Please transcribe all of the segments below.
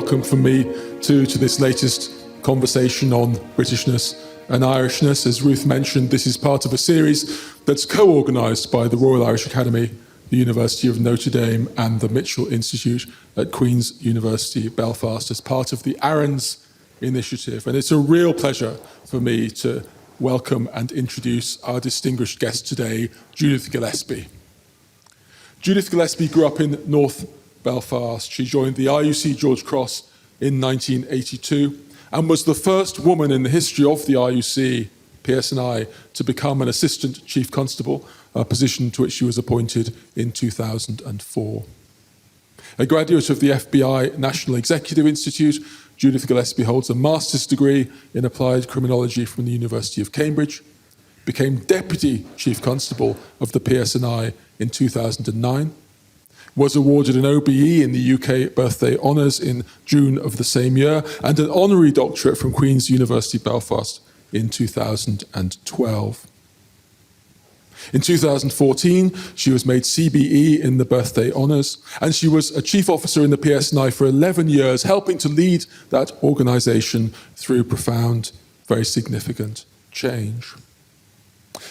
welcome from me to this latest conversation on Britishness and Irishness. As Ruth mentioned, this is part of a series that's co-organised by the Royal Irish Academy, the University of Notre Dame and the Mitchell Institute at Queen's University Belfast as part of the Aaron's initiative. And it's a real pleasure for me to welcome and introduce our distinguished guest today, Judith Gillespie. Judith Gillespie grew up in North Belfast. She joined the RUC George Cross in 1982 and was the first woman in the history of the RUC PSNI to become an Assistant Chief Constable, a position to which she was appointed in 2004. A graduate of the FBI National Executive Institute, Judith Gillespie holds a master's degree in applied criminology from the University of Cambridge, became Deputy Chief Constable of the PSNI in 2009, was awarded an OBE in the UK Birthday Honours in June of the same year, and an honorary doctorate from Queen's University Belfast in 2012. In 2014, she was made CBE in the Birthday Honours, and she was a chief officer in the PSNI for 11 years, helping to lead that organisation through profound, very significant change.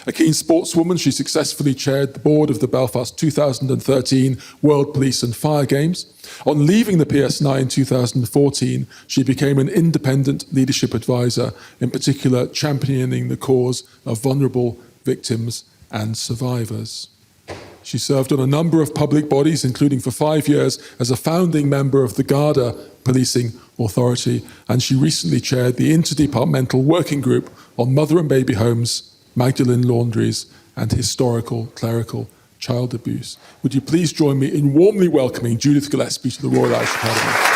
A keen sportswoman, she successfully chaired the board of the Belfast 2013 World Police and Fire Games. On leaving the PSNI in 2014, she became an independent leadership advisor, in particular championing the cause of vulnerable victims and survivors. She served on a number of public bodies, including for 5 years as a founding member of the Garda Policing Authority, and she recently chaired the Interdepartmental Working Group on Mother and Baby Homes, Magdalene Laundries, and Historical Clerical Child Abuse. Would you please join me in warmly welcoming Judith Gillespie to the Royal Irish Academy?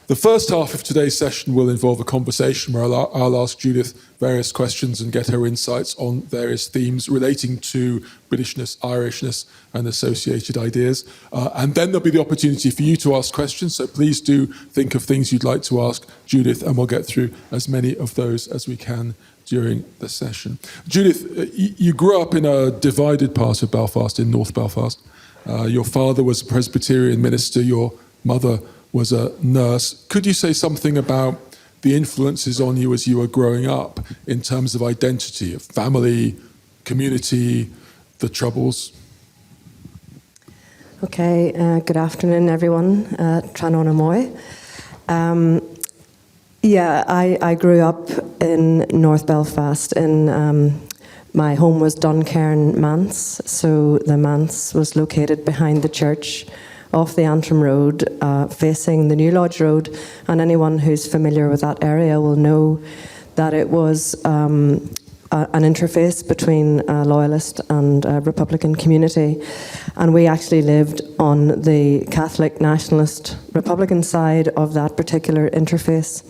The first half of today's session will involve a conversation where I'll ask Judith various questions and get her insights on various themes relating to Britishness, Irishness, and associated ideas. And then there'll be the opportunity for you to ask questions, so please do think of things you'd like to ask Judith, and we'll get through as many of those as we can during the session. Judith, you grew up in a divided part of Belfast, in North Belfast. Your father was a Presbyterian minister, your mother was a nurse. Could you say something about the influences on you as you were growing up in terms of identity, of family, community, the Troubles? Okay, good afternoon, everyone. Tránon Amoy. I grew up in North Belfast. My home was Duncairn Manse, so the Manse was located behind the church, off the Antrim Road, facing the New Lodge Road, and anyone who's familiar with that area will know that it was an interface between a Loyalist and a Republican community, and we actually lived on the Catholic Nationalist Republican side of that particular interface.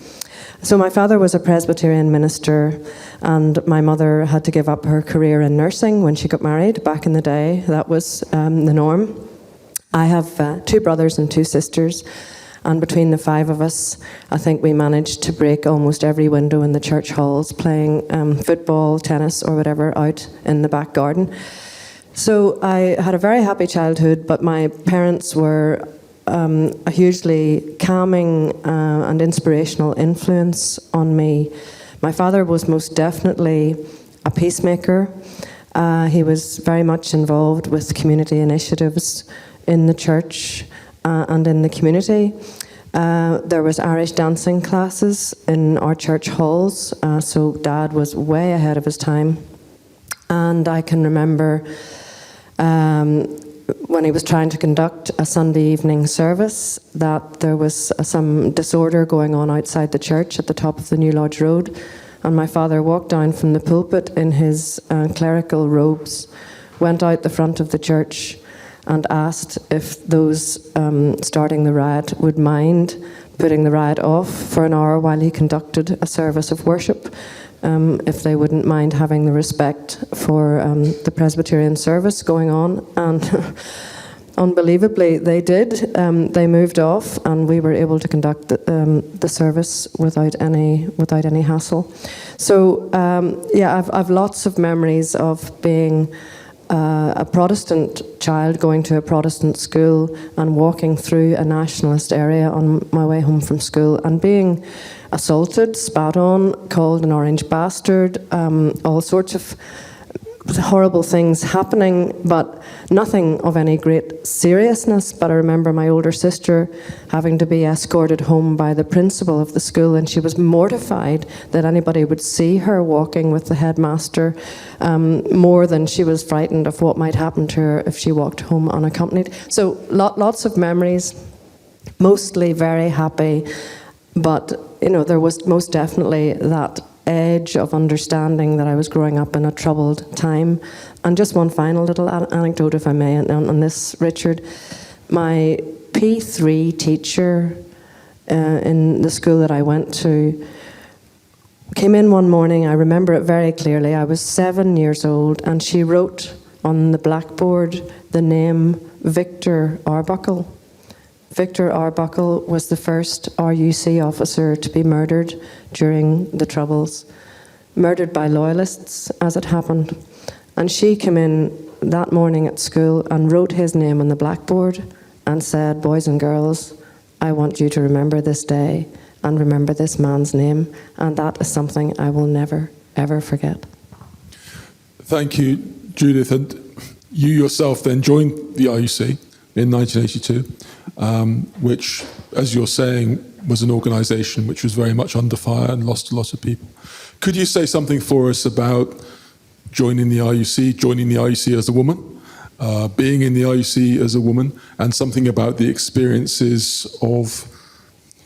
So my father was a Presbyterian minister, and my mother had to give up her career in nursing when she got married. Back in the day, that was the norm. I have 2 brothers and 2 sisters, and between the 5 of us, I think we managed to break almost every window in the church halls, playing football, tennis, or whatever out in the back garden. So I had a very happy childhood, but my parents were a hugely calming and inspirational influence on me. My father was most definitely a peacemaker. He was very much involved with community initiatives in the church and in the community. There was Irish dancing classes in our church halls, so Dad was way ahead of his time. And I can remember when he was trying to conduct a Sunday evening service that there was some disorder going on outside the church at the top of the New Lodge Road, and my father walked down from the pulpit in his clerical robes, went out the front of the church and asked if those starting the riot would mind putting the riot off for an hour while he conducted a service of worship, if they wouldn't mind having the respect for the Presbyterian service going on. And unbelievably, they did. They moved off, and we were able to conduct the service without any hassle. So I've lots of memories of being a Protestant child going to a Protestant school and walking through a nationalist area on my way home from school and being assaulted, spat on, called an orange bastard, all sorts of horrible things happening, but nothing of any great seriousness. But I remember my older sister having to be escorted home by the principal of the school, and she was mortified that anybody would see her walking with the headmaster, more than she was frightened of what might happen to her if she walked home unaccompanied. So lots of memories, mostly very happy, but there was most definitely that edge of understanding that I was growing up in a troubled time. And just one final little anecdote, if I may, on this, Richard. My P3 teacher in the school that I went to came in one morning. I remember it very clearly. I was 7 years old, and she wrote on the blackboard the name Victor Arbuckle. Victor Arbuckle was the first RUC officer to be murdered during the Troubles, murdered by loyalists, as it happened. And she came in that morning at school and wrote his name on the blackboard and said, "Boys and girls, I want you to remember this day and remember this man's name." And that is something I will never, ever forget. Thank you, Judith. And you yourself then joined the RUC in 1982. Which, as you're saying, was an organisation which was very much under fire and lost a lot of people. Could you say something for us about joining the RUC as a woman, being in the RUC as a woman, and something about the experiences of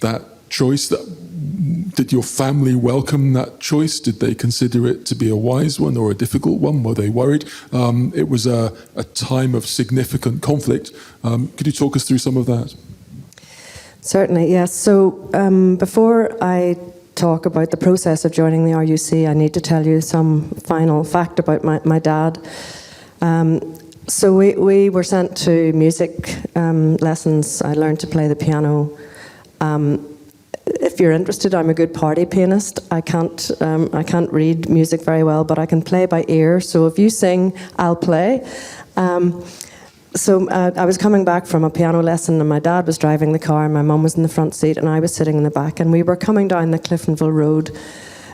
that choice? Did your family welcome that choice? Did they consider it to be a wise one or a difficult one? Were they worried? It was a time of significant conflict. Could you talk us through some of that? Certainly, yes. So before I talk about the process of joining the RUC, I need to tell you some final fact about my dad. So we were sent to music lessons. I learned to play the piano. If you're interested, I'm a good party pianist. I can't read music very well, but I can play by ear. So if you sing, I'll play. So I was coming back from a piano lesson, and my dad was driving the car, and my mum was in the front seat, and I was sitting in the back. And we were coming down the Cliftonville Road,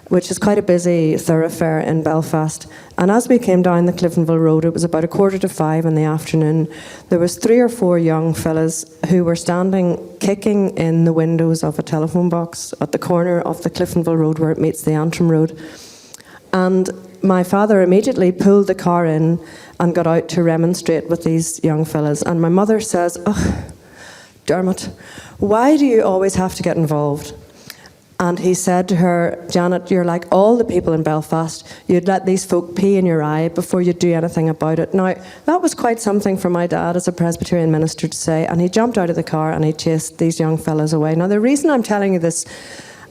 which is quite a busy thoroughfare in Belfast. And as we came down the Cliftonville Road, it was about 4:45 in the afternoon. There was 3 or 4 young fellas who were standing kicking in the windows of a telephone box at the corner of the Cliftonville Road where it meets the Antrim Road. And my father immediately pulled the car in and got out to remonstrate with these young fellas. And my mother says, "Oh, Dermot, why do you always have to get involved?" And he said to her, "Janet, you're like all the people in Belfast. You'd let these folk pee in your eye before you'd do anything about it." Now, that was quite something for my dad as a Presbyterian minister to say, and he jumped out of the car and he chased these young fellas away. Now, the reason I'm telling you this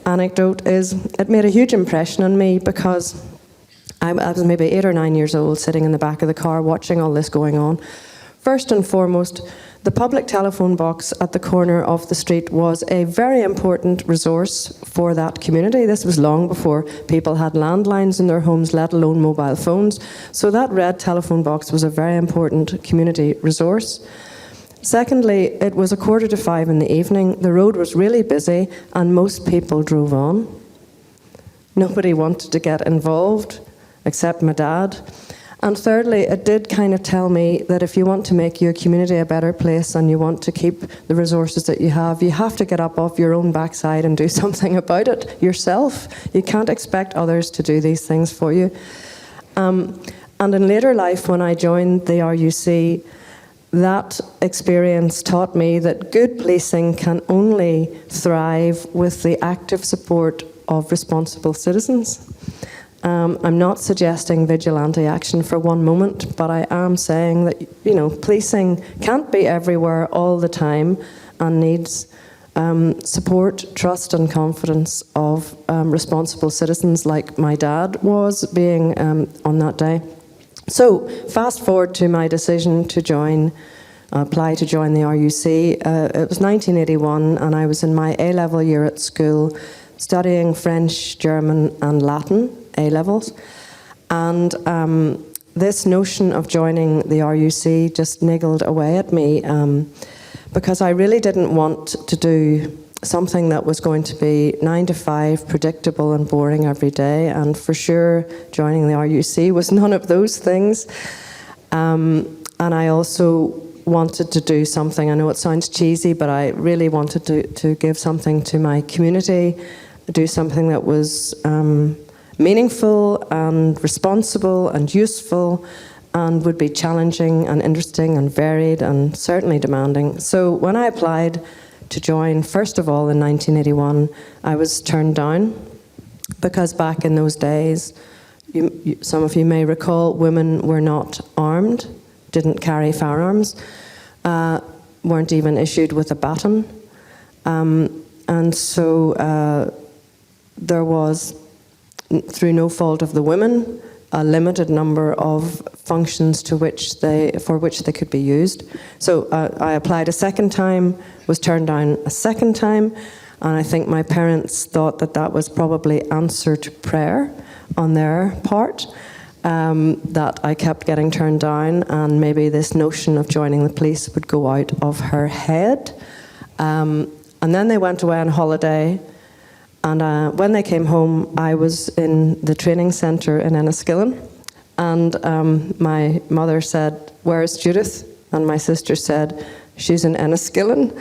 anecdote is it made a huge impression on me because I was maybe 8 or 9 years old sitting in the back of the car watching all this going on. First and foremost, the public telephone box at the corner of the street was a very important resource for that community. This was long before people had landlines in their homes, let alone mobile phones. So that red telephone box was a very important community resource. Secondly, it was 4:45 in the evening. The road was really busy and most people drove on. Nobody wanted to get involved except my dad. And thirdly, it did kind of tell me that if you want to make your community a better place and you want to keep the resources that you have to get up off your own backside and do something about it yourself. You can't expect others to do these things for you. And in later life, when I joined the RUC, that experience taught me that good policing can only thrive with the active support of responsible citizens. I'm not suggesting vigilante action for one moment, but I am saying that, policing can't be everywhere all the time and needs support, trust and confidence of responsible citizens like my dad was being on that day. So, fast forward to my decision to apply to join the RUC. It was 1981 and I was in my A-level year at school studying French, German and Latin, A-levels. And this notion of joining the RUC just niggled away at me, because I really didn't want to do something that was going to be 9 to 5, predictable and boring every day, and for sure joining the RUC was none of those things. And I also wanted to do something, I know it sounds cheesy, but I really wanted to give something to my community, do something that was meaningful and responsible and useful and would be challenging and interesting and varied and certainly demanding. So when I applied to join, first of all in 1981, I was turned down because back in those days, some of you may recall, women were not armed, didn't carry firearms, weren't even issued with a baton. And so there was, through no fault of the women, a limited number of functions for which they could be used. So I applied a second time, was turned down a second time, and I think my parents thought that that was probably answer to prayer on their part, that I kept getting turned down, and maybe this notion of joining the police would go out of her head. And then they went away on holiday, and when they came home, I was in the training centre in Enniskillen, and my mother said, "Where's Judith?" And my sister said, "She's in Enniskillen."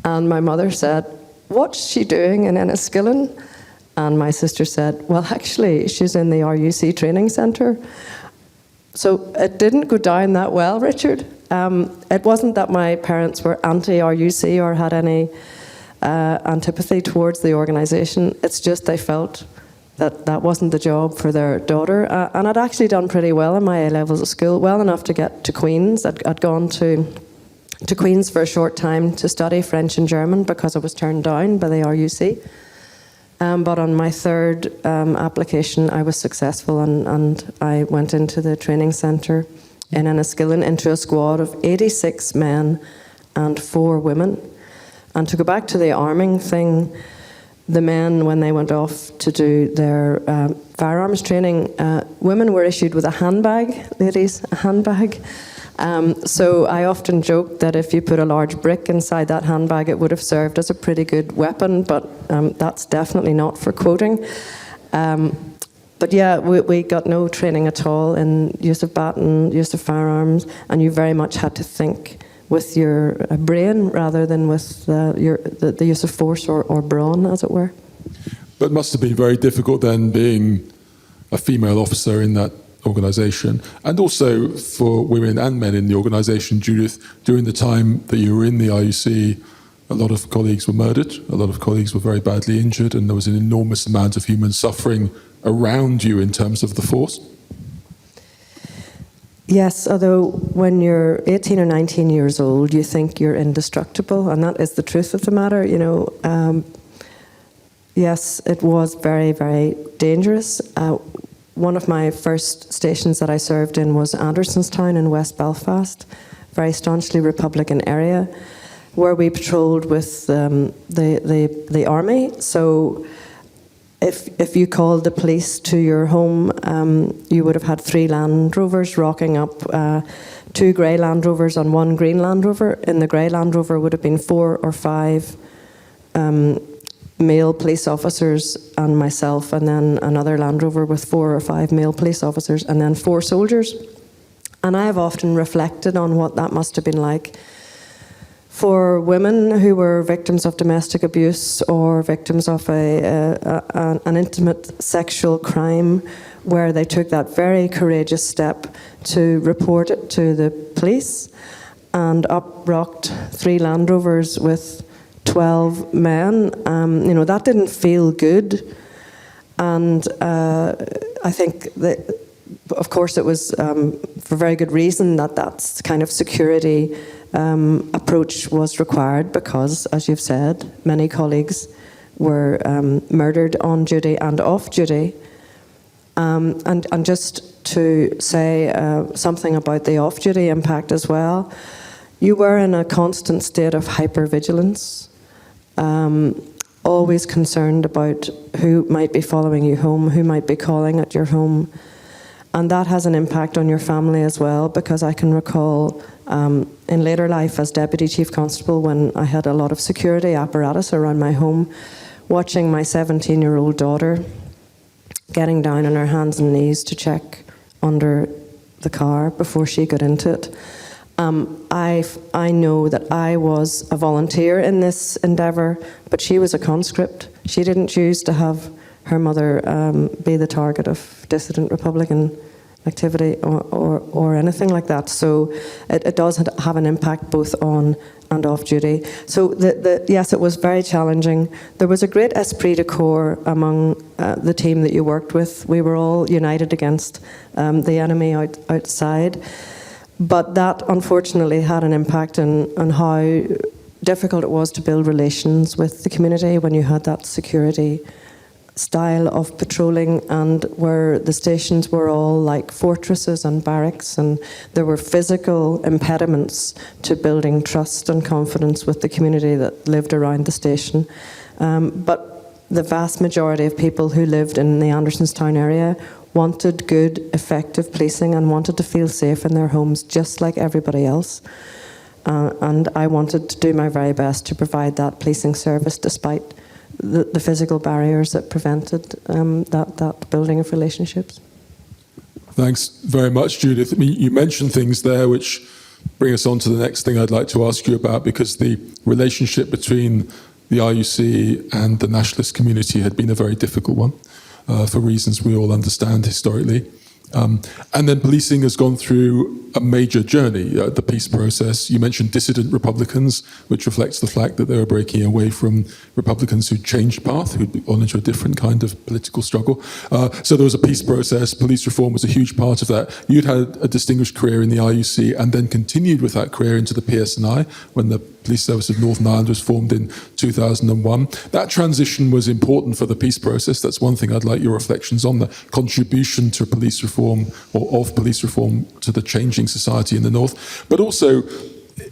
And my mother said, "What's she doing in Enniskillen?" And my sister said, "Well, actually, she's in the RUC training centre." So it didn't go down that well, Richard. It wasn't that my parents were anti-RUC or had any antipathy towards the organisation. It's just they felt that that wasn't the job for their daughter. And I'd actually done pretty well in my A-levels at school, well enough to get to Queen's. I'd gone to Queen's for a short time to study French and German because I was turned down by the RUC. But on my third application, I was successful, and I went into the training centre in Enniskillen into a squad of 86 men and 4 women. And to go back to the arming thing, the men, when they went off to do their firearms training, women were issued with a handbag, ladies, a handbag. So I often joke that if you put a large brick inside that handbag, it would have served as a pretty good weapon, but that's definitely not for quoting. But yeah, we got no training at all in use of baton, use of firearms, and you very much had to think with your brain rather than with the use of force or brawn, as it were. But it must have been very difficult then being a female officer in that organisation, and also for women and men in the organisation, Judith, during the time that you were in the RUC, a lot of colleagues were murdered, a lot of colleagues were very badly injured, and there was an enormous amount of human suffering around you in terms of the force. Yes, although when you're 18 or 19 years old, you think you're indestructible, and that is the truth of the matter, you know. Yes, it was very, very dangerous. One of my first stations that I served in was Andersonstown in West Belfast, very staunchly Republican area, where we patrolled with the army. So if you called the police to your home, you would have had 3 Land Rovers rocking up, 2 grey Land Rovers and 1 green Land Rover. In the grey Land Rover would have been 4 or 5 male police officers and myself, and then another Land Rover with 4 or 5 male police officers, and then 4 soldiers. And I have often reflected on what that must have been like for women who were victims of domestic abuse or victims of an intimate sexual crime, where they took that very courageous step to report it to the police, and up rocked 3 Land Rovers with 12 men. You know, that didn't feel good. And I think that, of course, it was for very good reason that kind of security approach was required, because, as you've said, many colleagues were murdered on duty and off duty. And just to say something about the off-duty impact as well, you were in a constant state of hypervigilance, always concerned about who might be following you home, who might be calling at your home. And that has an impact on your family as well, because I can recall in later life as Deputy Chief Constable, when I had a lot of security apparatus around my home, watching my 17-year-old daughter getting down on her hands and knees to check under the car before she got into it. I know that I was a volunteer in this endeavour, but she was a conscript. She didn't choose to have her mother be the target of dissident Republican activity or anything like that. So it does have an impact both on and off duty. So yes, it was very challenging. There was a great esprit de corps among the team that you worked with. We were all united against the enemy outside. But that unfortunately had an impact on how difficult it was to build relations with the community when you had that security style of patrolling, and where the stations were all like fortresses and barracks, and there were physical impediments to building trust and confidence with the community that lived around the station. But the vast majority of people who lived in the Andersonstown area wanted good, effective policing and wanted to feel safe in their homes just like everybody else. And I wanted to do my very best to provide that policing service despite the physical barriers that prevented that building of relationships. Thanks very much, Judith. I mean, you mentioned things there which bring us on to the next thing I'd like to ask you about, because the relationship between the RUC and the nationalist community had been a very difficult one for reasons we all understand historically. And then policing has gone through a major journey, the peace process. You mentioned dissident Republicans, which reflects the fact that they were breaking away from Republicans who'd changed path, who'd gone into a different kind of political struggle. So there was a peace process. Police reform was a huge part of that. You'd had a distinguished career in the RUC and then continued with that career into the PSNI when the Police Service of Northern Ireland was formed in 2001. That transition was important for the peace process. That's one thing I'd like your reflections on, the contribution to police reform or of police reform to the changing society in the North. But also,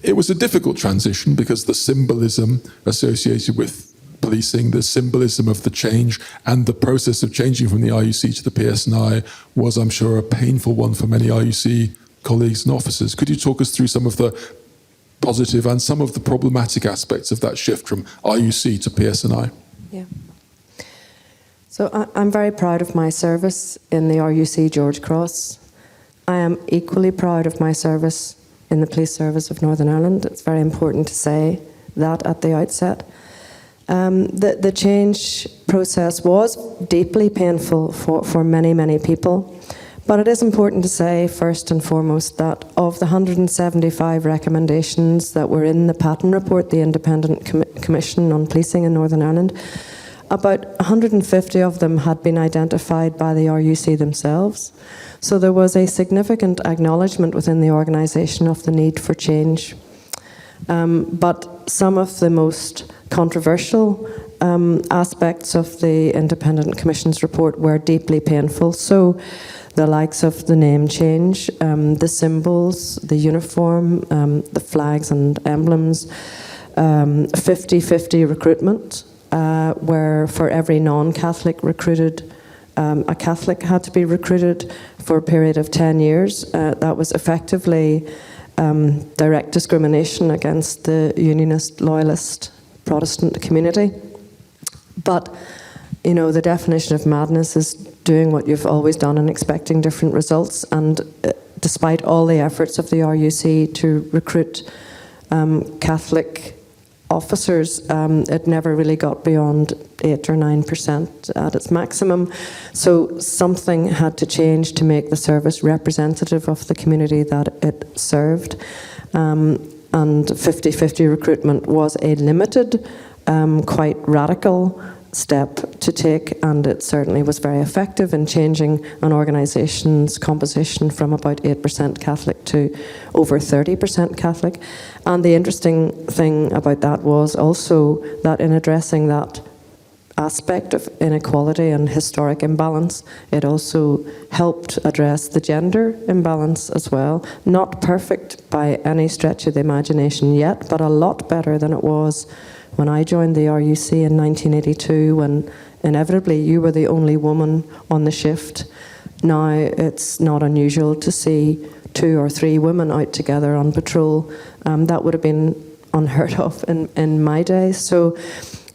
it was a difficult transition because the symbolism associated with policing, the symbolism of the change and the process of changing from the RUC to the PSNI was, I'm sure, a painful one for many RUC colleagues and officers. Could you talk us through some of the positive and some of the problematic aspects of that shift from RUC to PSNI? Yeah. So I'm very proud of my service in the RUC George Cross. I am equally proud of my service in the Police Service of Northern Ireland. It's very important to say that at the outset. The change process was deeply painful for many, many people. But it is important to say, first and foremost, that of the 175 recommendations that were in the Patton Report, the Independent Commission on Policing in Northern Ireland, about 150 of them had been identified by the RUC themselves. So there was a significant acknowledgement within the organisation of the need for change. But some of the most controversial aspects of the Independent Commission's report were deeply painful. So the likes of the name change, the symbols, the uniform, the flags and emblems, 50-50 recruitment, where for every non-Catholic recruited, a Catholic had to be recruited for a period of 10 years. That was effectively direct discrimination against the Unionist, Loyalist, Protestant community. But, you know, the definition of madness is doing what you've always done and expecting different results. And despite all the efforts of the RUC to recruit Catholic officers, it never really got beyond 8 or 9% at its maximum. So something had to change to make the service representative of the community that it served. And 50-50 recruitment was a limited, quite radical step to take, and it certainly was very effective in changing an organisation's composition from about 8% Catholic to over 30% Catholic. And the interesting thing about that was also that in addressing that aspect of inequality and historic imbalance, it also helped address the gender imbalance as well. Not perfect by any stretch of the imagination yet, but a lot better than it was when I joined the RUC in 1982, when inevitably you were the only woman on the shift. now it's not unusual to see 2 or 3 women out together on patrol. That would have been unheard of in my days. So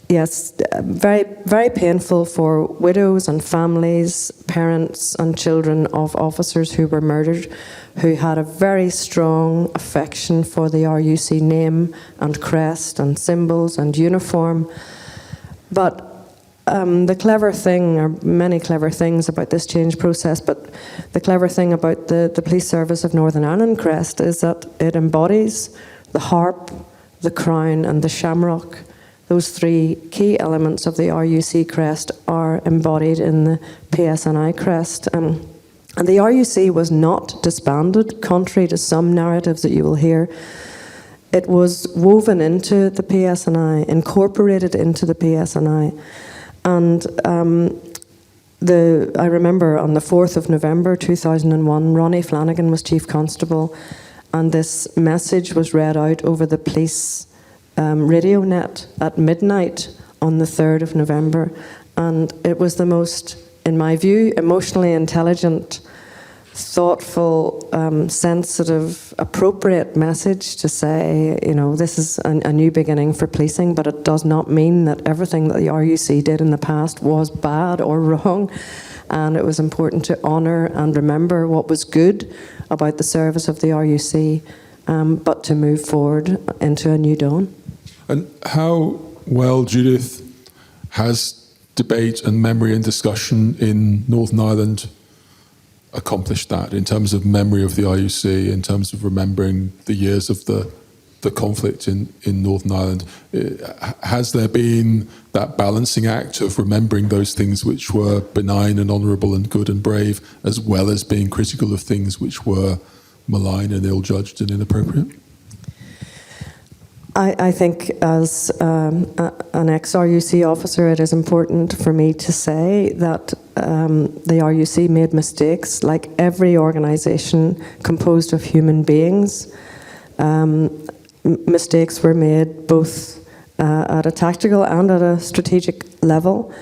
yes, very, very painful for widows and families, parents and children of officers who were murdered, who had a very strong affection for the RUC name and crest and symbols and uniform. But the clever thing, or many clever things about this change process, but the clever thing about the Police Service of Northern Ireland crest is that it embodies the harp, the crown and the shamrock. Those 3 key elements of the RUC crest are embodied in the PSNI crest. And the RUC was not disbanded, contrary to some narratives that you will hear. It was woven into the PSNI, incorporated into the PSNI. And I remember on the 4th of November 2001, Ronnie Flanagan was Chief Constable, and this message was read out over the police radio net at midnight on the 3rd of November. And it was the most, in my view, emotionally intelligent, thoughtful, sensitive, appropriate message to say, you know, this is a new beginning for policing, but it does not mean that everything that the RUC did in the past was bad or wrong. And it was important to honour and remember what was good about the service of the RUC, but to move forward into a new dawn. And how well, Judith, has debate and memory and discussion in Northern Ireland accomplished that in terms of memory of the RUC, in terms of remembering the years of the conflict in Northern Ireland? Has there been that balancing act of remembering those things which were benign and honourable and good and brave, as well as being critical of things which were malign and ill-judged and inappropriate? I think as an ex-RUC officer, it is important for me to say that the RUC made mistakes, like every organisation composed of human beings. Mistakes were made both at a tactical and at a strategic level.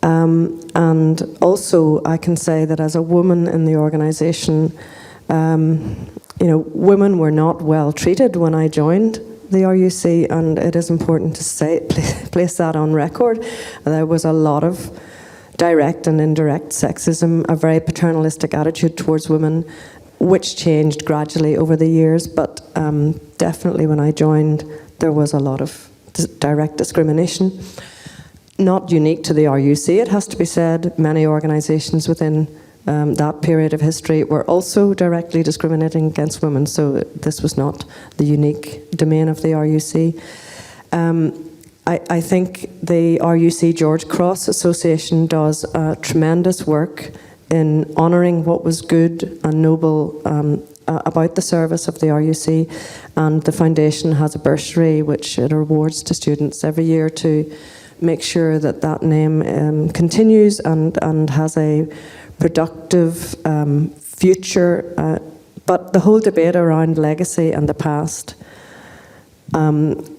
And also, I can say that as a woman in the organisation, women were not well treated when I joined the RUC, and it is important to say, place that on record. There was a lot of direct and indirect sexism, a very paternalistic attitude towards women, which changed gradually over the years, but definitely when I joined, there was a lot of direct discrimination. Not unique to the RUC, it has to be said. Many organisations within that period of history were also directly discriminating against women, so this was not the unique domain of the RUC. I think the RUC George Cross Association does tremendous work in honouring what was good and noble about the service of the RUC, and the foundation has a bursary which it awards to students every year to make sure that that name continues and has a productive future. But the whole debate around legacy and the past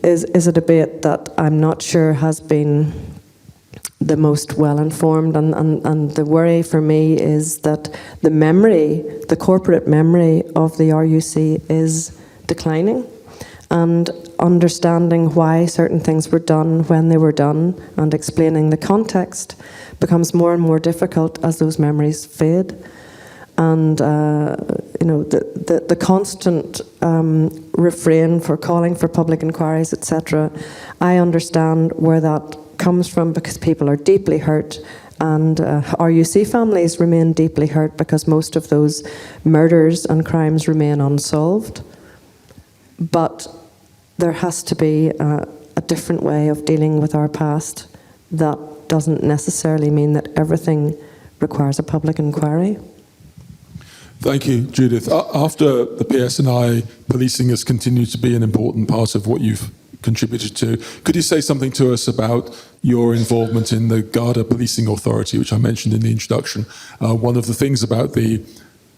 is a debate that I'm not sure has been the most well-informed, and the worry for me is that the memory, the corporate memory of the RUC is declining, and understanding why certain things were done when they were done and explaining the context becomes more and more difficult as those memories fade. And the constant refrain for calling for public inquiries, etc., I understand where that comes from, because people are deeply hurt, and RUC families remain deeply hurt because most of those murders and crimes remain unsolved. But there has to be a different way of dealing with our past that doesn't necessarily mean that everything requires a public inquiry. Thank you, Judith. After the PSNI, policing has continued to be an important part of what you've contributed to. Could you say something to us about your involvement in the Garda Policing Authority, which I mentioned in the introduction? One of the things about the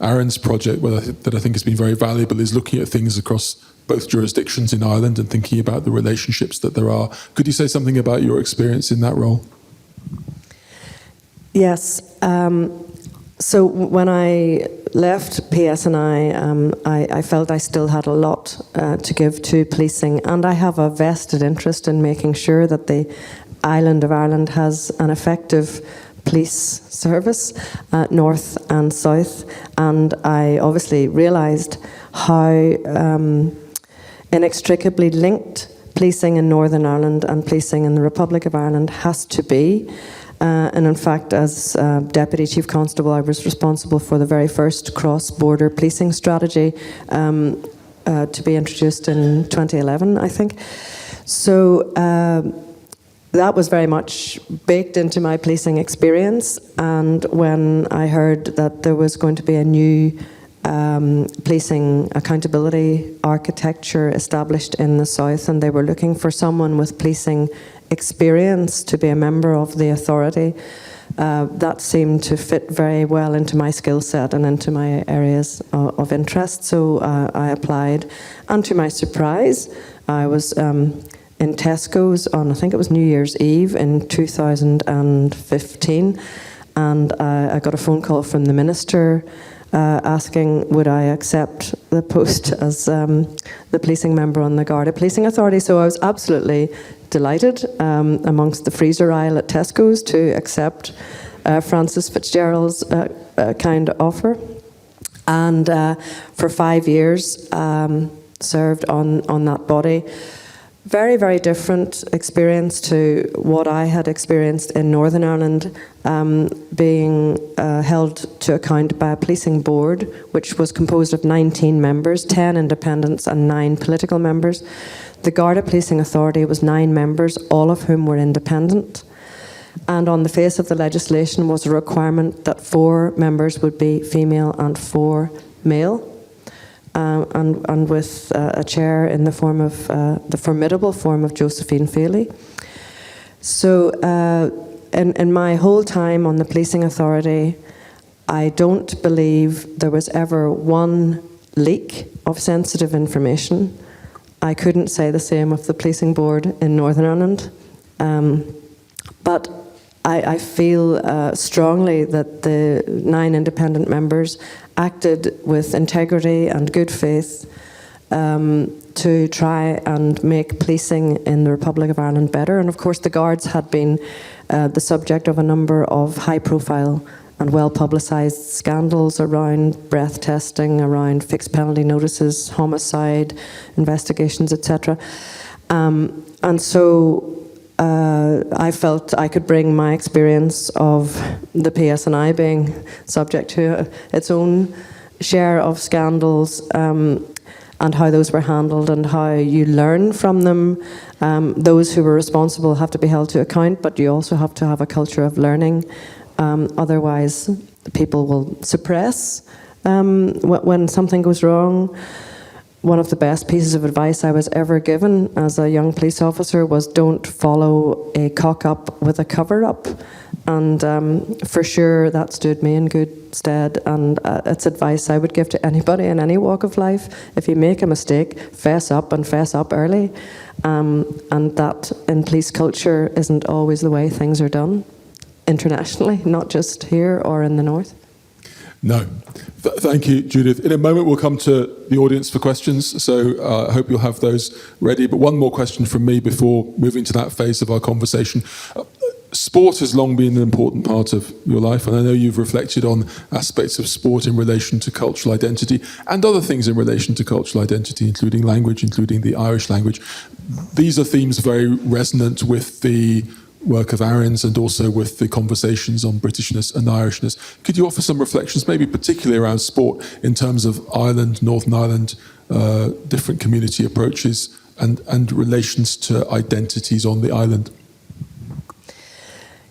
Aaron's project that I think has been very valuable is looking at things across both jurisdictions in Ireland and thinking about the relationships that there are. Could you say something about your experience in that role? Yes. So when I left PSNI, I felt I still had a lot to give to policing, and I have a vested interest in making sure that the island of Ireland has an effective police service, north and south. And I obviously realised how inextricably linked policing in Northern Ireland and policing in the Republic of Ireland has to be. And in fact, as Deputy Chief Constable, I was responsible for the very first cross-border policing strategy to be introduced in 2011, I think. So that was very much baked into my policing experience. And when I heard that there was going to be a new policing accountability architecture established in the South, and they were looking for someone with policing experience to be a member of the authority, that seemed to fit very well into my skill set and into my areas of interest. So I applied, and to my surprise, I was in Tesco's on, I think it was New Year's Eve in 2015, and I got a phone call from the minister asking would I accept the post as the policing member on the Garda Policing Authority. So I was absolutely delighted amongst the freezer aisle at Tesco's to accept Francis Fitzgerald's kind offer. And for 5 years served on that body. Very, very different experience to what I had experienced in Northern Ireland, being held to account by a policing board, which was composed of 19 members, 10 independents and 9 political members. The Garda Policing Authority was 9 members, all of whom were independent. And on the face of the legislation was a requirement that 4 members would be female and 4 male. And with a chair in the form of the formidable form of Josephine Feely. So in my whole time on the policing authority, I don't believe there was ever one leak of sensitive information. I couldn't say the same of the policing board in Northern Ireland. But I feel strongly that the 9 independent members acted with integrity and good faith to try and make policing in the Republic of Ireland better. And of course the Guards had been the subject of a number of high-profile and well-publicised scandals around breath testing, around fixed penalty notices, homicide investigations, etc. And so I felt I could bring my experience of the PSNI being subject to its own share of scandals and how those were handled and how you learn from them. Those who were responsible have to be held to account, but you also have to have a culture of learning. Otherwise, people will suppress when something goes wrong. One of the best pieces of advice I was ever given as a young police officer was don't follow a cock-up with a cover-up. And for sure that stood me in good stead, and it's advice I would give to anybody in any walk of life. If you make a mistake, fess up and fess up early. And that in police culture isn't always the way things are done internationally, not just here or in the north. No. Thank you, Judith. In a moment, we'll come to the audience for questions, so I hope you'll have those ready. But one more question from me before moving to that phase of our conversation. Sport has long been an important part of your life, and I know you've reflected on aspects of sport in relation to cultural identity and other things in relation to cultural identity, including language, including the Irish language. These are themes very resonant with the work of Aaron's and also with the conversations on Britishness and Irishness. Could you offer some reflections, maybe particularly around sport, in terms of Ireland, Northern Ireland, different community approaches and relations to identities on the island?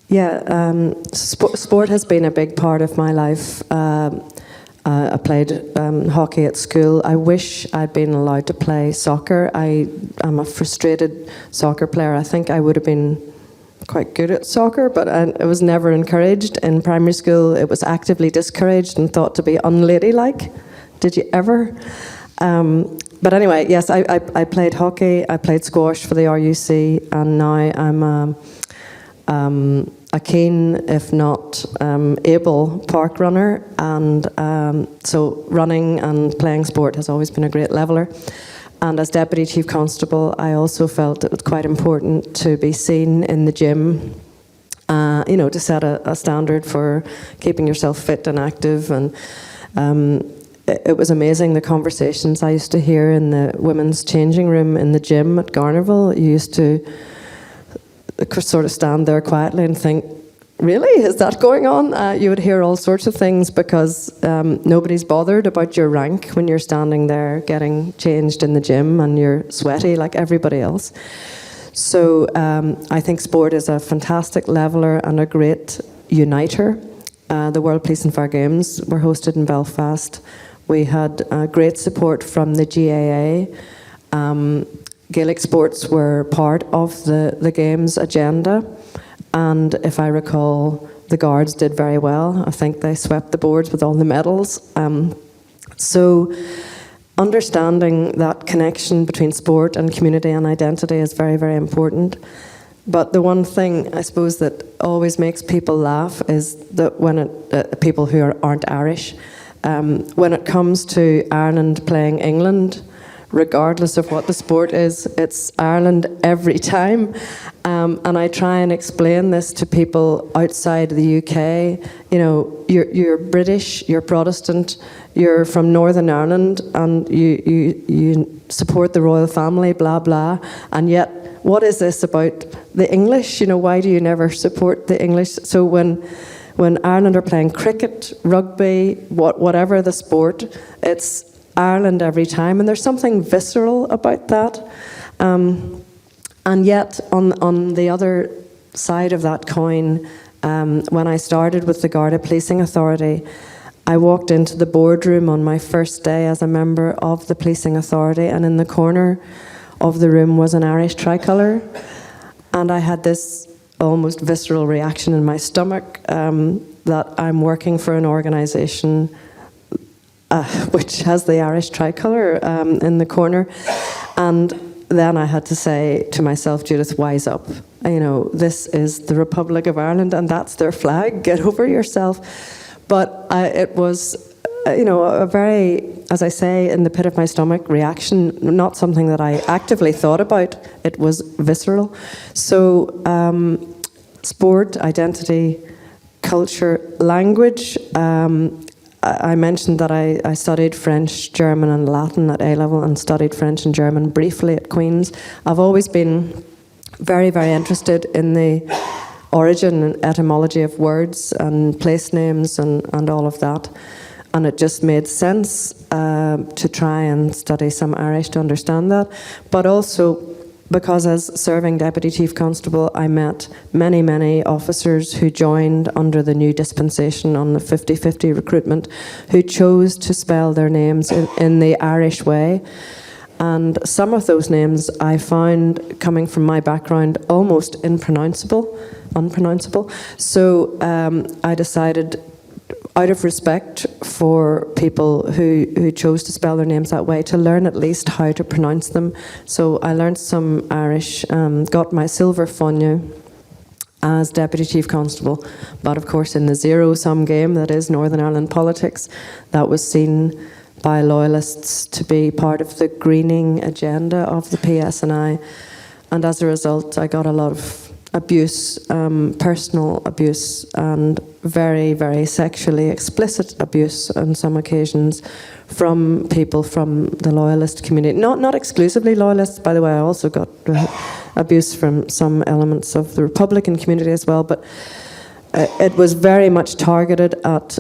Yeah, sport has been a big part of my life. I played hockey at school. I wish I'd been allowed to play soccer. I'm a frustrated soccer player. I think I would have been quite good at soccer, but it was never encouraged. In primary school, it was actively discouraged and thought to be unladylike. Did you ever? But anyway, yes, I played hockey, I played squash for the RUC, and now I'm a keen, if not able, park runner, and so running and playing sport has always been a great leveller. And as Deputy Chief Constable, I also felt it was quite important to be seen in the gym, to set a standard for keeping yourself fit and active. And it was amazing, the conversations I used to hear in the women's changing room in the gym at Garnerville. You used to sort of stand there quietly and think, really, is that going on? You would hear all sorts of things because nobody's bothered about your rank when you're standing there getting changed in the gym and you're sweaty like everybody else. So I think sport is a fantastic leveller and a great uniter. The World Police and Fire Games were hosted in Belfast. We had great support from the GAA. Gaelic sports were part of the Games agenda. And if I recall, the Guards did very well. I think they swept the boards with all the medals. So understanding that connection between sport and community and identity is very, very important. But the one thing, I suppose, that always makes people laugh is that when people who aren't Irish, when it comes to Ireland playing England, regardless of what the sport is, it's Ireland every time. And I try and explain this to people outside the UK. You're British, you're Protestant, you're from Northern Ireland, and you support the royal family, blah, blah. And yet, what is this about the English? Why do you never support the English? So when Ireland are playing cricket, rugby, whatever the sport, it's Ireland every time, and there's something visceral about that. And yet, on the other side of that coin, when I started with the Garda Policing Authority, I walked into the boardroom on my first day as a member of the Policing Authority, and in the corner of the room was an Irish tricolour, and I had this almost visceral reaction in my stomach that I'm working for an organisation which has the Irish tricolour in the corner. And then I had to say to myself, Judith, wise up. This is the Republic of Ireland and that's their flag. Get over yourself. But it was, a very, as I say, in the pit of my stomach reaction, not something that I actively thought about. It was visceral. So sport, identity, culture, language. I mentioned that I studied French, German and Latin at A-level and studied French and German briefly at Queen's. I've always been very, very interested in the origin and etymology of words and place names and all of that. And it just made sense to try and study some Irish to understand that. But also, because as serving Deputy Chief Constable, I met many, many officers who joined under the new dispensation on the 50-50 recruitment, who chose to spell their names in the Irish way. And some of those names I found, coming from my background, almost unpronounceable. So I decided, out of respect for people who chose to spell their names that way, to learn at least how to pronounce them. So I learned some Irish, got my silver fáinne as Deputy Chief Constable, but of course in the zero-sum game that is Northern Ireland politics, that was seen by loyalists to be part of the greening agenda of the PSNI, and as a result I got a lot of abuse, personal abuse, and very, very sexually explicit abuse on some occasions from people from the loyalist community. Not exclusively loyalists, by the way. I also got abuse from some elements of the Republican community as well, but it was very much targeted at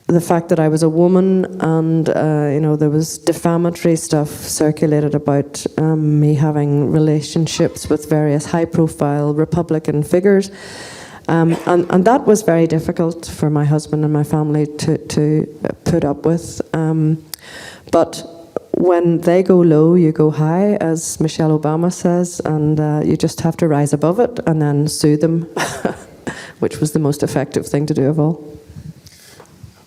the fact that I was a woman, and there was defamatory stuff circulated about me having relationships with various high-profile Republican figures, and that was very difficult for my husband and my family to put up with. But when they go low, you go high, as Michelle Obama says, and you just have to rise above it and then sue them, which was the most effective thing to do of all.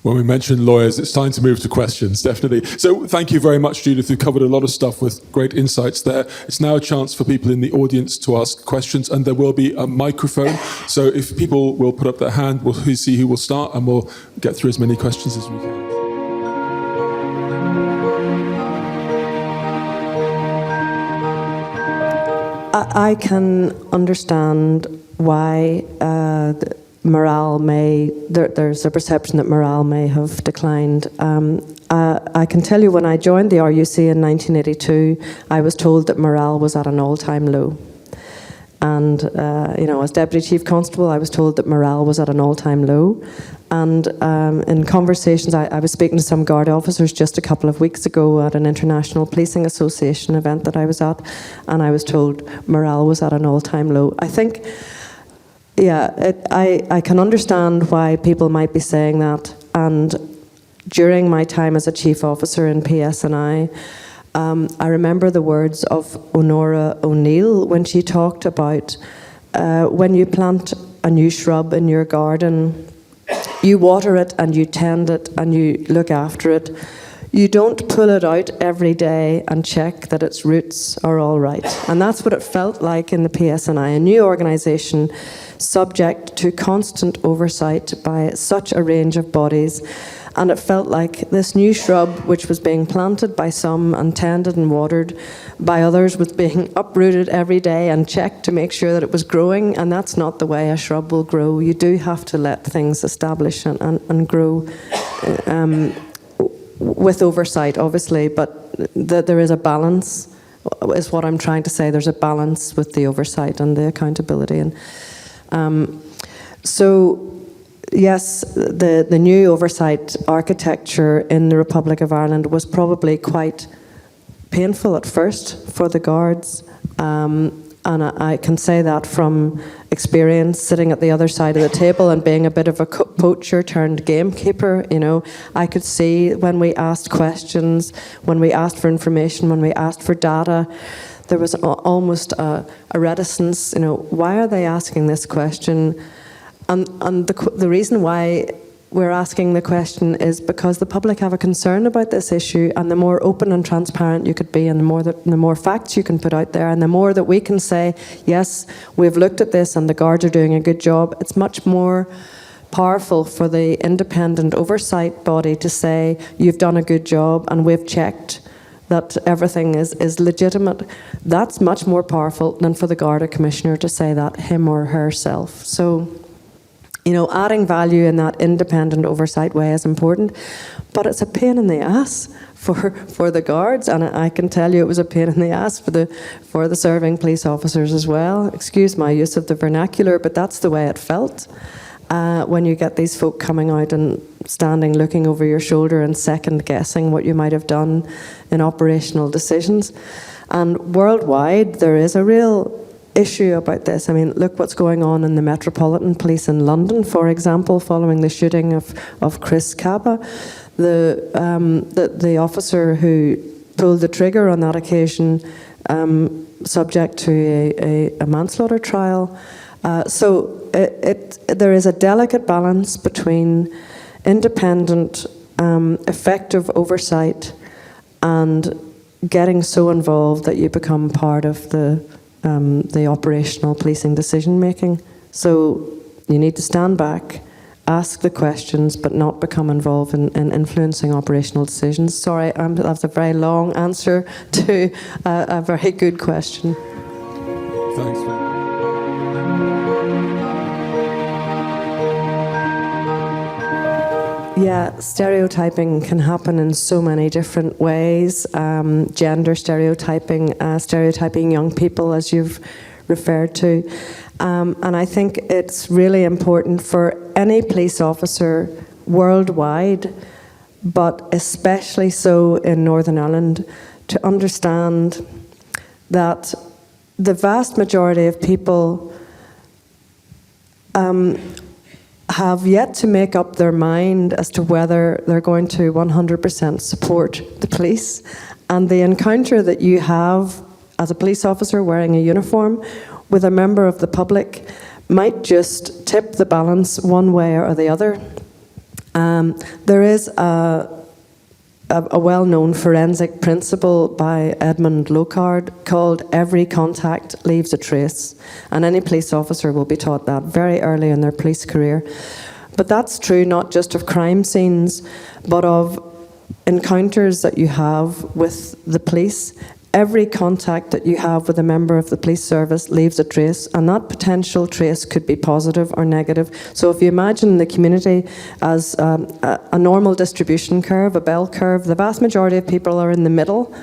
When we mention lawyers, it's time to move to questions, definitely. So thank you very much, Judith. You covered a lot of stuff with great insights there. It's now a chance for people in the audience to ask questions, and there will be a microphone. So if people will put up their hand, we'll see who will start, and we'll get through as many questions as we can. I can understand why morale there's a perception that morale may have declined. I can tell you, when I joined the RUC in 1982, I was told that morale was at an all-time low. And, as Deputy Chief Constable, I was told that morale was at an all-time low. And in conversations, I was speaking to some Garda officers just a couple of weeks ago at an International Policing Association event that I was at, and I was told morale was at an all-time low. I think, I can understand why people might be saying that. And during my time as a chief officer in PSNI, I remember the words of Honora O'Neill when she talked about when you plant a new shrub in your garden, you water it and you tend it and you look after it. You don't pull it out every day and check that its roots are all right. And that's what it felt like in the PSNI, a new organisation subject to constant oversight by such a range of bodies. And it felt like this new shrub, which was being planted by some and tended and watered by others, was being uprooted every day and checked to make sure that it was growing. And that's not the way a shrub will grow. You do have to let things establish and grow with oversight, obviously. But there is a balance, is what I'm trying to say. There's a balance with the oversight and the accountability. And yes, the new oversight architecture in the Republic of Ireland was probably quite painful at first for the guards. And I can say that from experience, sitting at the other side of the table and being a bit of a poacher turned gamekeeper. I could see when we asked questions, when we asked for information, when we asked for data, there was almost a reticence. Why are they asking this question? And the reason why we're asking the question is because the public have a concern about this issue, and the more open and transparent you could be, and the more facts you can put out there, and the more that we can say, yes, we've looked at this and the guards are doing a good job, it's much more powerful for the independent oversight body to say, you've done a good job and we've checked that everything is legitimate. That's much more powerful than for the Garda Commissioner to say that him or herself. So, adding value in that independent oversight way is important, but it's a pain in the ass for the guards, and I can tell you it was a pain in the ass for the serving police officers as well. Excuse my use of the vernacular, but that's the way it felt when you get these folk coming out and standing looking over your shoulder and second guessing what you might have done in operational decisions. And worldwide, there is a real issue about this. I mean, look what's going on in the Metropolitan Police in London, for example, following the shooting of Chris Keough. The officer who pulled the trigger on that occasion, subject to a manslaughter trial. So there is a delicate balance between independent, effective oversight and getting so involved that you become part of the operational policing decision making. So you need to stand back, ask the questions, but not become involved in influencing operational decisions. Sorry, that's a very long answer to a very good question. Thanks. Yeah, stereotyping can happen in so many different ways. Gender stereotyping, stereotyping young people, as you've referred to. And I think it's really important for any police officer worldwide, but especially so in Northern Ireland, to understand that the vast majority of people have yet to make up their mind as to whether they're going to 100% support the police. And the encounter that you have as a police officer wearing a uniform with a member of the public might just tip the balance one way or the other. There is a well-known forensic principle by Edmund Locard called "every contact leaves a trace," and any police officer will be taught that very early in their police career. But that's true not just of crime scenes, but of encounters that you have with the police. Every contact that you have with a member of the police service leaves a trace, and that potential trace could be positive or negative. So if you imagine the community as a normal distribution curve, a bell curve, the vast majority of people are in the middle,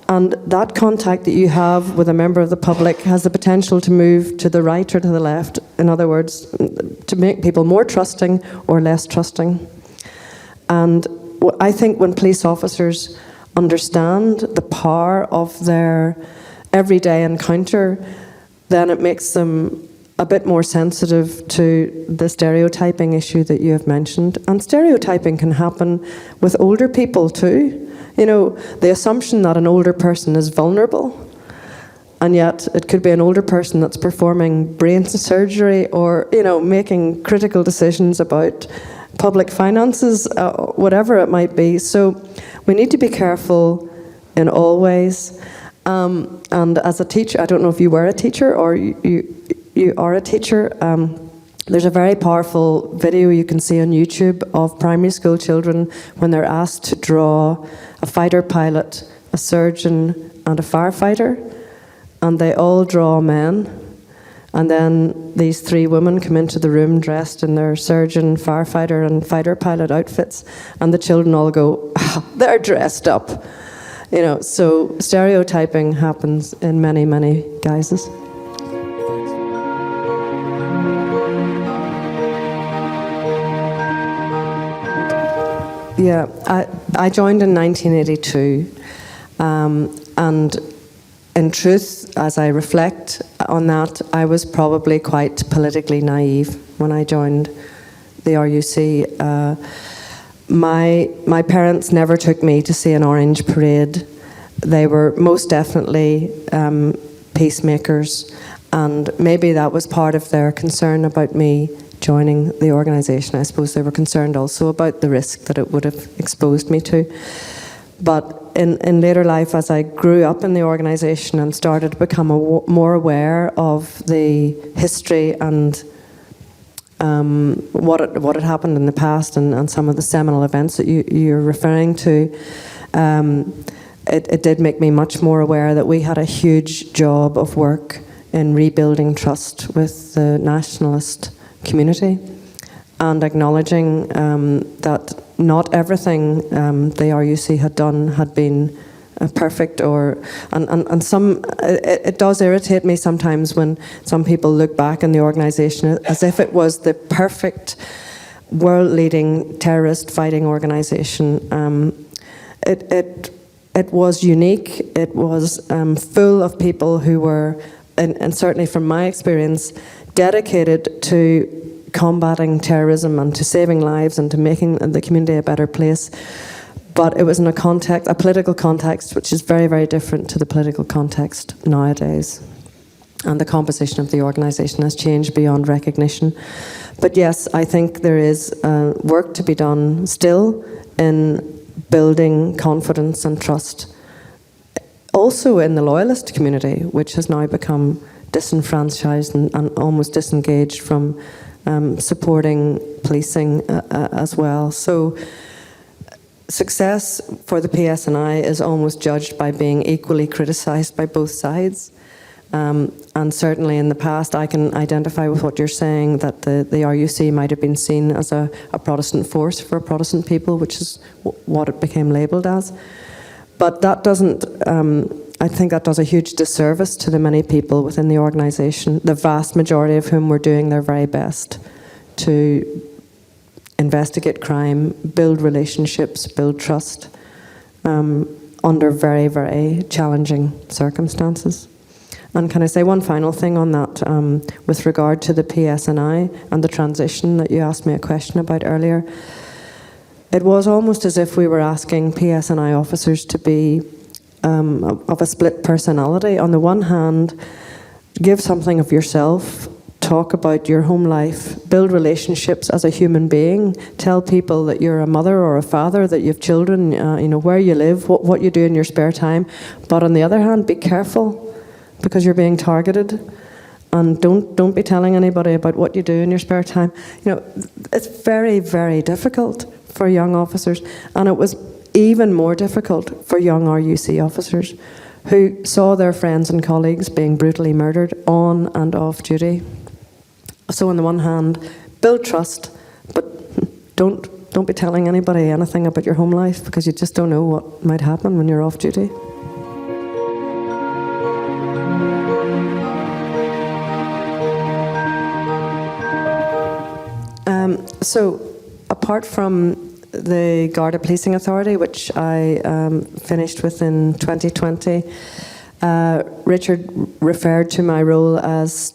and that contact that you have with a member of the public has the potential to move to the right or to the left. In other words, to make people more trusting or less trusting. And I think when police officers understand the power of their everyday encounter, then it makes them a bit more sensitive to the stereotyping issue that you have mentioned. And stereotyping can happen with older people too. You know, the assumption that an older person is vulnerable, and yet it could be an older person that's performing brain surgery or, you know, making critical decisions about public finances, whatever it might be. So we need to be careful in all ways. And as a teacher, I don't know if you were a teacher or you are a teacher, there's a very powerful video you can see on YouTube of primary school children when they're asked to draw a fighter pilot, a surgeon, and a firefighter, and they all draw men. And then these three women come into the room dressed in their surgeon, firefighter, and fighter pilot outfits, and the children all go, they're dressed up. You know, so stereotyping happens in many, many guises. Yeah, I joined in 1982, and in truth, as I reflect on that, I was probably quite politically naive when I joined the RUC. My parents never took me to see an orange parade. They were most definitely peacemakers, and maybe that was part of their concern about me joining the organisation. I suppose they were concerned also about the risk that it would have exposed me to. But in later life, as I grew up in the organisation and started to become more aware of the history and what had happened in the past and some of the seminal events that you're referring to, it did make me much more aware that we had a huge job of work in rebuilding trust with the nationalist community and acknowledging that not everything the RUC had done had been perfect, and some. It does irritate me sometimes when some people look back in the organisation as if it was the perfect, world-leading terrorist fighting organisation. It was unique. It was full of people who were, and certainly from my experience, dedicated to combating terrorism and to saving lives and to making the community a better place. But it was in a political context, which is very, very different to the political context nowadays. And the composition of the organisation has changed beyond recognition. But yes, I think there is work to be done still in building confidence and trust. Also in the loyalist community, which has now become disenfranchised and almost disengaged from supporting policing as well. So success for the PSNI is almost judged by being equally criticised by both sides. And certainly in the past, I can identify with what you're saying, that the RUC might have been seen as a Protestant force for Protestant people, which is what it became labelled as. But that doesn't, I think that does a huge disservice to the many people within the organisation, the vast majority of whom were doing their very best to investigate crime, build relationships, build trust, under very, very challenging circumstances. And can I say one final thing on that, with regard to the PSNI and the transition that you asked me a question about earlier? It was almost as if we were asking PSNI officers to be of a split personality. On the one hand, give something of yourself, talk about your home life, build relationships as a human being, tell people that you're a mother or a father, that you have children, where you live, what you do in your spare time. But on the other hand, be careful, because you're being targeted. And don't be telling anybody about what you do in your spare time. It's very, very difficult for young officers, and it was even more difficult for young RUC officers who saw their friends and colleagues being brutally murdered on and off duty. So on the one hand, build trust, but don't be telling anybody anything about your home life, because you just don't know what might happen when you're off duty. So apart from the Garda Policing Authority, which I finished with in 2020, Richard referred to my role as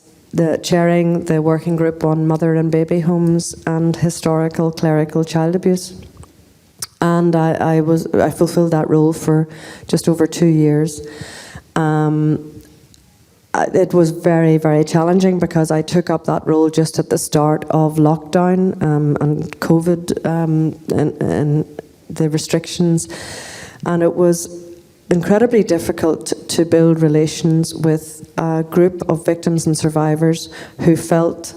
chairing the working group on mother and baby homes and historical clerical child abuse. And I fulfilled that role for just over 2 years. It was very, very challenging, because I took up that role just at the start of lockdown and COVID and the restrictions. And it was incredibly difficult to build relations with a group of victims and survivors who felt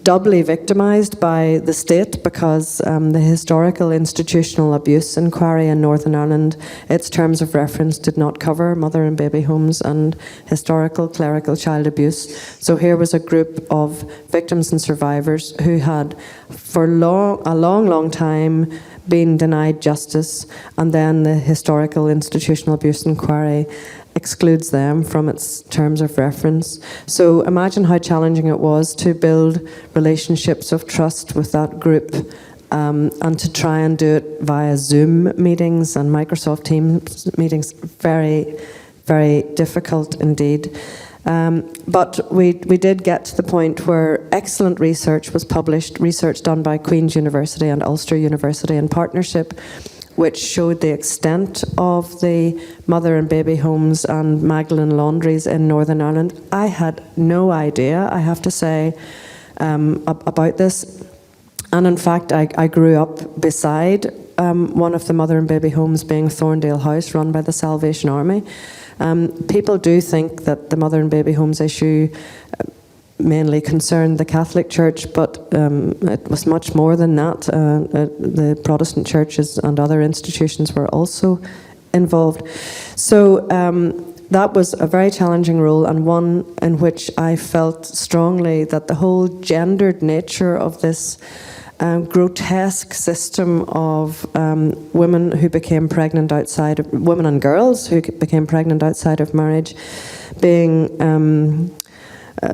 doubly victimised by the state, because the historical institutional abuse inquiry in Northern Ireland, its terms of reference did not cover mother and baby homes and historical clerical child abuse. So here was a group of victims and survivors who had for a long time been denied justice, and then the historical institutional abuse inquiry excludes them from its terms of reference. So imagine how challenging it was to build relationships of trust with that group, and to try and do it via Zoom meetings and Microsoft Teams meetings. Very, very difficult indeed. But we did get to the point where excellent research was published, research done by Queen's University and Ulster University in partnership, which showed the extent of the mother and baby homes and Magdalen laundries in Northern Ireland. I had no idea, I have to say, about this. And in fact, I grew up beside one of the mother and baby homes, being Thorndale House, run by the Salvation Army. People do think that the mother and baby homes issue mainly concerned the Catholic Church, but it was much more than that. The Protestant churches and other institutions were also involved. So that was a very challenging role, and one in which I felt strongly that the whole gendered nature of this grotesque system of women who became pregnant outside of, women and girls who became pregnant outside of marriage, being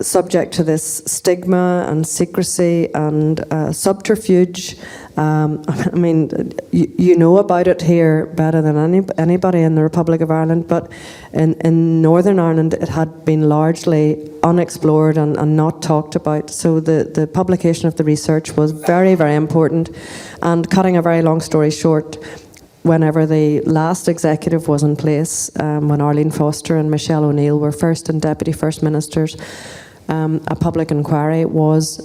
subject to this stigma and secrecy and subterfuge. I mean, you know about it here better than anybody in the Republic of Ireland, but in Northern Ireland it had been largely unexplored and not talked about. So the publication of the research was very, very important. And cutting a very long story short, whenever the last executive was in place, when Arlene Foster and Michelle O'Neill were first and Deputy First Ministers, a public inquiry was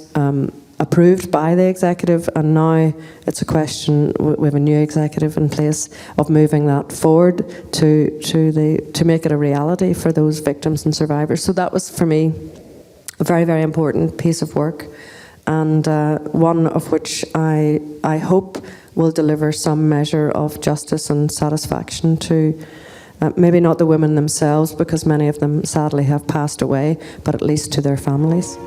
approved by the executive, and now it's a question, we have a new executive in place, of moving that forward to make it a reality for those victims and survivors. So that was, for me, a very, very important piece of work, and one of which I hope will deliver some measure of justice and satisfaction to maybe not the women themselves, because many of them sadly have passed away, but at least to their families.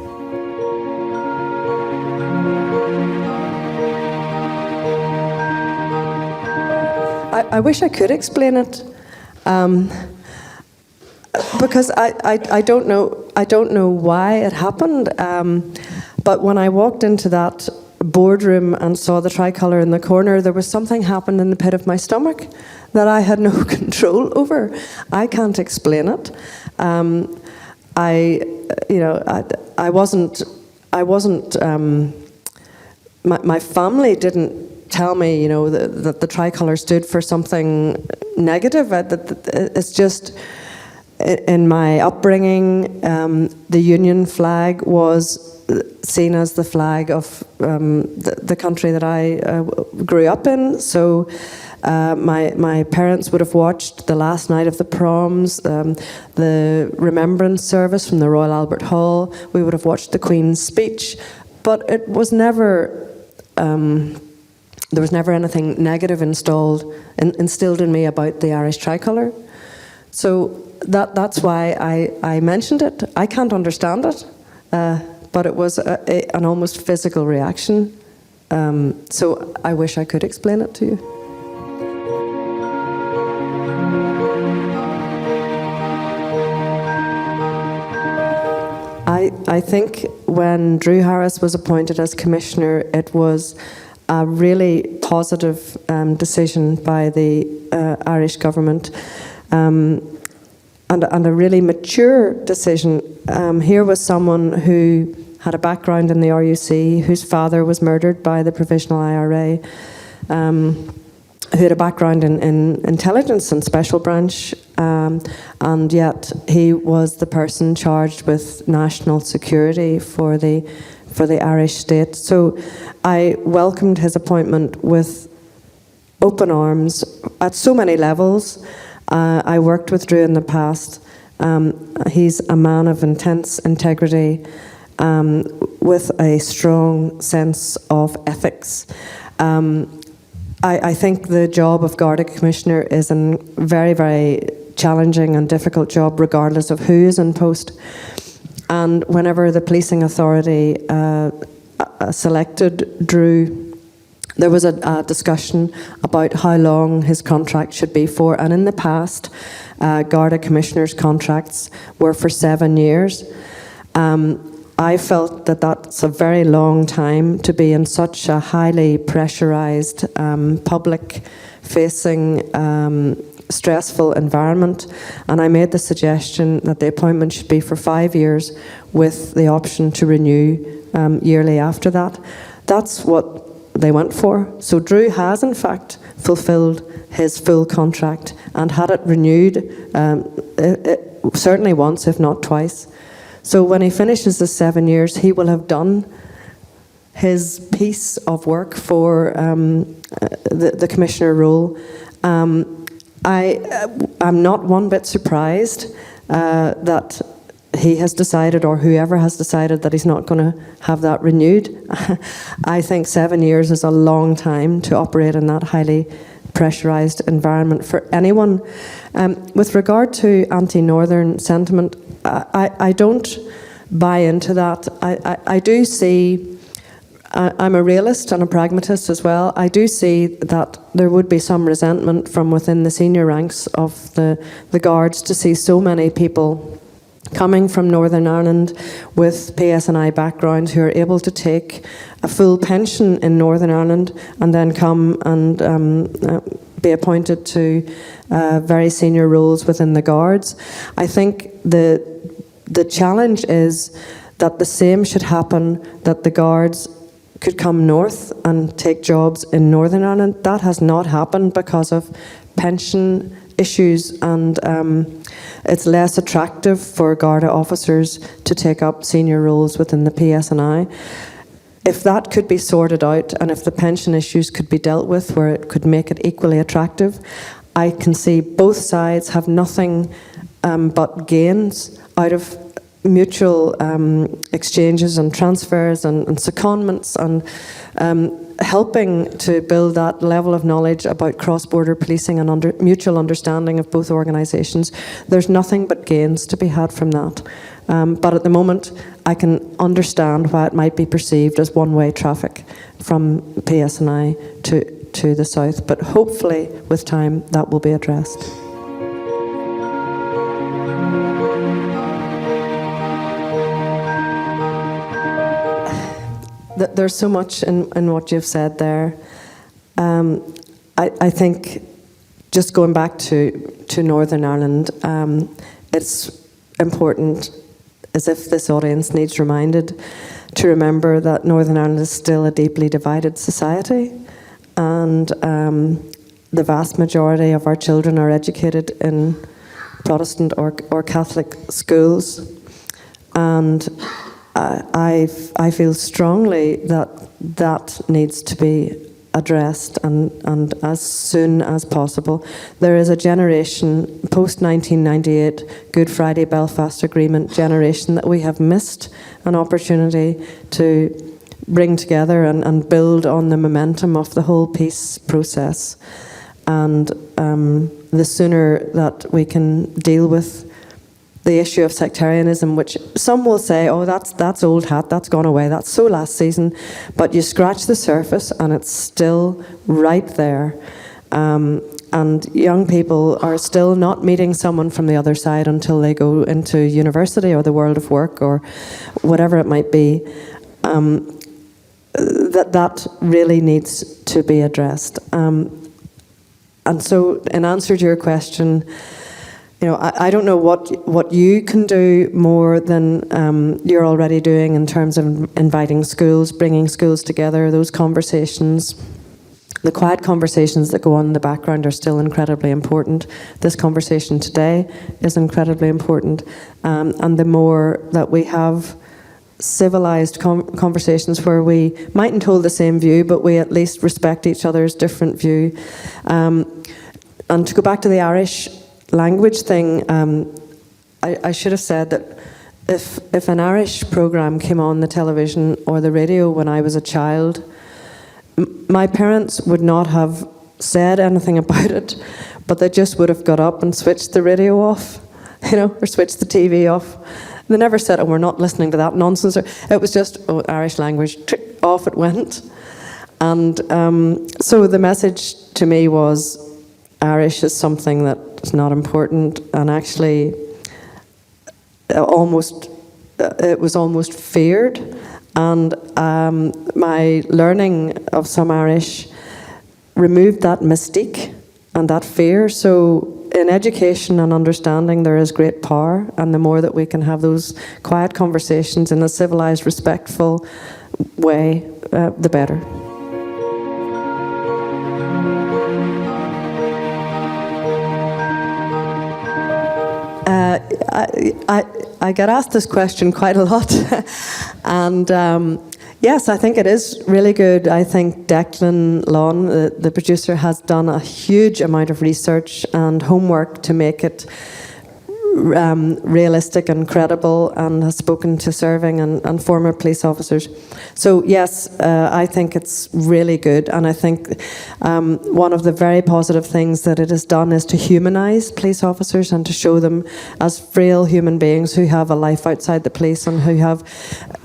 I wish I could explain it, because I don't know why it happened. But when I walked into that boardroom and saw the tricolour in the corner, there was something happened in the pit of my stomach that I had no control over. I can't explain it. I wasn't. My family didn't tell me, that the tricolour stood for something negative. It's just in my upbringing, the Union flag was seen as the flag of the country that I grew up in. So my parents would have watched the last night of the proms, the remembrance service from the Royal Albert Hall. We would have watched the Queen's speech, but it was never. There was never anything negative instilled in me about the Irish tricolour. So that's why I mentioned it. I can't understand it, but it was an almost physical reaction. So I wish I could explain it to you. I think when Drew Harris was appointed as Commissioner, it was a really positive decision by the Irish government, and a really mature decision. Here was someone who had a background in the RUC, whose father was murdered by the Provisional IRA, who had a background in intelligence and special branch, and yet he was the person charged with national security for the Irish state. So I welcomed his appointment with open arms at so many levels. I worked with Drew in the past. He's a man of intense integrity, with a strong sense of ethics. I think the job of Garda Commissioner is a very, very challenging and difficult job, regardless of who is in post. And whenever the policing authority selected Drew, there was a discussion about how long his contract should be for. And in the past, Garda Commissioners' contracts were for 7 years. I felt that that's a very long time to be in such a highly pressurised, public-facing, stressful environment, and I made the suggestion that the appointment should be for 5 years with the option to renew yearly after that. That's what they went for. So Drew has in fact fulfilled his full contract and had it renewed certainly once, if not twice. So when he finishes the 7 years, he will have done his piece of work for the Commissioner role. I'm not one bit surprised that he has decided, or whoever has decided, that he's not going to have that renewed. I think 7 years is a long time to operate in that highly pressurised environment for anyone. With regard to anti-Northern sentiment, I don't buy into that. I do see, I'm a realist and a pragmatist as well. I do see that there would be some resentment from within the senior ranks of the Guards to see so many people coming from Northern Ireland with PSNI backgrounds who are able to take a full pension in Northern Ireland and then come and be appointed to very senior roles within the Guards. I think the challenge is that the same should happen, that the Guards could come north and take jobs in Northern Ireland. That has not happened because of pension issues, and it's less attractive for Garda officers to take up senior roles within the PSNI. If that could be sorted out, and if the pension issues could be dealt with where it could make it equally attractive, I can see both sides have nothing but gains out of mutual exchanges and transfers and secondments, and helping to build that level of knowledge about cross-border policing and mutual understanding of both organisations. There's nothing but gains to be had from that. But at the moment, I can understand why it might be perceived as one-way traffic from PSNI to the south. But hopefully, with time, that will be addressed. There's so much in what you've said there. I think, just going back to Northern Ireland, it's important, as if this audience needs reminded, to remember that Northern Ireland is still a deeply divided society, and the vast majority of our children are educated in Protestant or Catholic schools, and I feel strongly that needs to be addressed, and as soon as possible. There is a generation, post-1998 Good Friday Belfast Agreement generation, that we have missed an opportunity to bring together and build on the momentum of the whole peace process. And the sooner that we can deal with the issue of sectarianism, which some will say, oh, that's old hat, that's gone away, that's so last season, but you scratch the surface and it's still right there. And young people are still not meeting someone from the other side until they go into university or the world of work or whatever it might be. That really needs to be addressed. And so, in answer to your question, I don't know what you can do more than you're already doing in terms of inviting schools, bringing schools together, those conversations. The quiet conversations that go on in the background are still incredibly important. This conversation today is incredibly important. And the more that we have civilized conversations where we mightn't hold the same view, but we at least respect each other's different view. And to go back to the Irish language thing, I should have said that if an Irish programme came on the television or the radio when I was a child, my parents would not have said anything about it, but they just would have got up and switched the radio off, or switched the TV off. They never said, oh, we're not listening to that nonsense. It was just, oh, Irish language, off it went. And so the message to me was, Irish is something that's not important, and actually it was almost feared. And my learning of some Irish removed that mystique and that fear. So in education and understanding, there is great power, and the more that we can have those quiet conversations in a civilized, respectful way, the better. I get asked this question quite a lot, and yes, I think it is really good. I think Declan Lawn, the producer, has done a huge amount of research and homework to make it realistic and credible, and has spoken to serving and former police officers. So yes, I think it's really good, and I think one of the very positive things that it has done is to humanise police officers and to show them as frail human beings who have a life outside the police and who have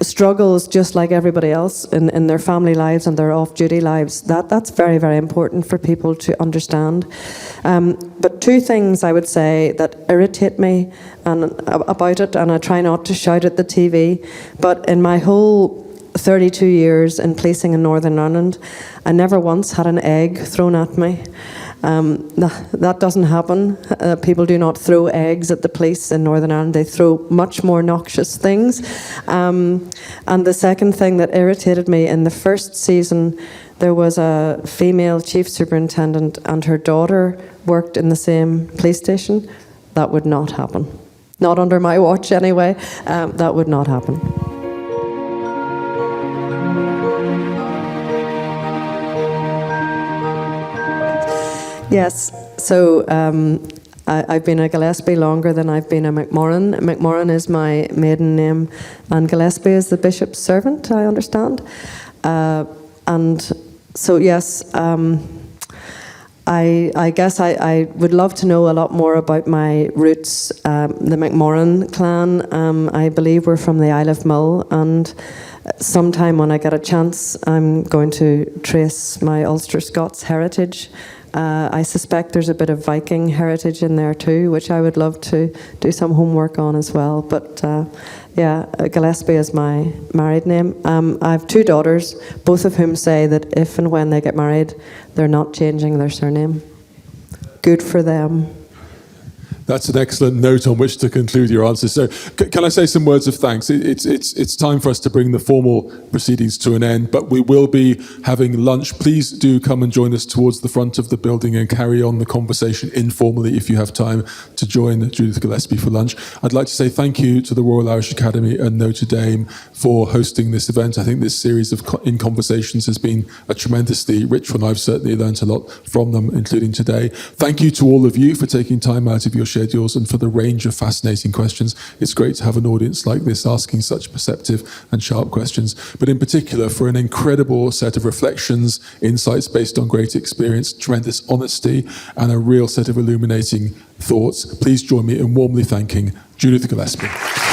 struggles just like everybody else in their family lives and their off-duty lives. That's very, very important for people to understand. But two things I would say that irritate me about it, and I try not to shout at the TV, but in my whole 32 years in policing in Northern Ireland, I never once had an egg thrown at me. That doesn't happen. People do not throw eggs at the police in Northern Ireland. They throw much more noxious things. And the second thing that irritated me, in the first season, there was a female chief superintendent and her daughter worked in the same police station. That would not happen. Not under my watch anyway. That would not happen. Yes, so I've been a Gillespie longer than I've been a McMorran. McMorran is my maiden name, and Gillespie is the bishop's servant, I understand. And so, yes, I guess I would love to know a lot more about my roots. The McMorran clan, I believe, we're from the Isle of Mull, and sometime when I get a chance, I'm going to trace my Ulster Scots heritage. I suspect there's a bit of Viking heritage in there too, which I would love to do some homework on as well. But yeah, Gillespie is my married name. I have two daughters, both of whom say that if and when they get married, they're not changing their surname. Good for them. That's an excellent note on which to conclude your answer. So can I say some words of thanks? It's time for us to bring the formal proceedings to an end, but we will be having lunch. Please do come and join us towards the front of the building and carry on the conversation informally if you have time to join Judith Gillespie for lunch. I'd like to say thank you to the Royal Irish Academy and Notre Dame for hosting this event. I think this series of In Conversations has been a tremendously rich one. I've certainly learned a lot from them, including today. Thank you to all of you for taking time out of your schedules and for the range of fascinating questions. It's great to have an audience like this asking such perceptive and sharp questions, but in particular for an incredible set of reflections, insights based on great experience, tremendous honesty, and a real set of illuminating thoughts. Please join me in warmly thanking Judith Gillespie.